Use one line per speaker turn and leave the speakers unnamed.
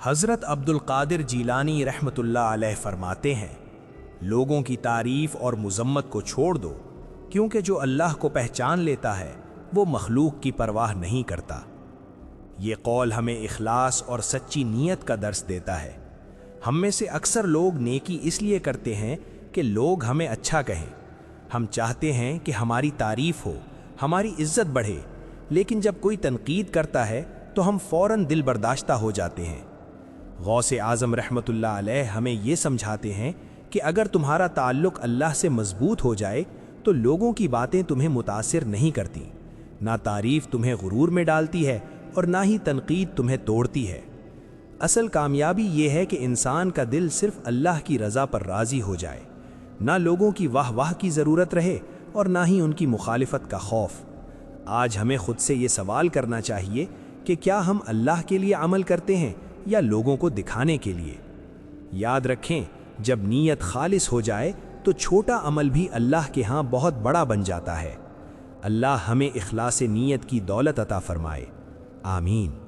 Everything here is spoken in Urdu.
حضرت عبدل قادر جیلانی رحمۃ اللہ علیہ فرماتے ہیں، لوگوں کی تعریف اور مذمت کو چھوڑ دو، کیونکہ جو اللہ کو پہچان لیتا ہے وہ مخلوق کی پرواہ نہیں کرتا۔ یہ قول ہمیں اخلاص اور سچی نیت کا درس دیتا ہے۔ ہم میں سے اکثر لوگ نیکی اس لیے کرتے ہیں کہ لوگ ہمیں اچھا کہیں۔ ہم چاہتے ہیں کہ ہماری تعریف ہو، ہماری عزت بڑھے، لیکن جب کوئی تنقید کرتا ہے تو ہم فوراً دل برداشتہ ہو جاتے ہیں۔ غوث اعظم رحمۃ اللہ علیہ ہمیں یہ سمجھاتے ہیں کہ اگر تمہارا تعلق اللہ سے مضبوط ہو جائے تو لوگوں کی باتیں تمہیں متاثر نہیں کرتی، نہ تعریف تمہیں غرور میں ڈالتی ہے اور نہ ہی تنقید تمہیں توڑتی ہے۔ اصل کامیابی یہ ہے کہ انسان کا دل صرف اللہ کی رضا پر راضی ہو جائے، نہ لوگوں کی واہ واہ کی ضرورت رہے اور نہ ہی ان کی مخالفت کا خوف۔ آج ہمیں خود سے یہ سوال کرنا چاہیے کہ کیا ہم اللہ کے لیے عمل کرتے ہیں یا لوگوں کو دکھانے کے لیے؟ یاد رکھیں، جب نیت خالص ہو جائے تو چھوٹا عمل بھی اللہ کے ہاں بہت بڑا بن جاتا ہے۔ اللہ ہمیں اخلاص نیت کی دولت عطا فرمائے، آمین۔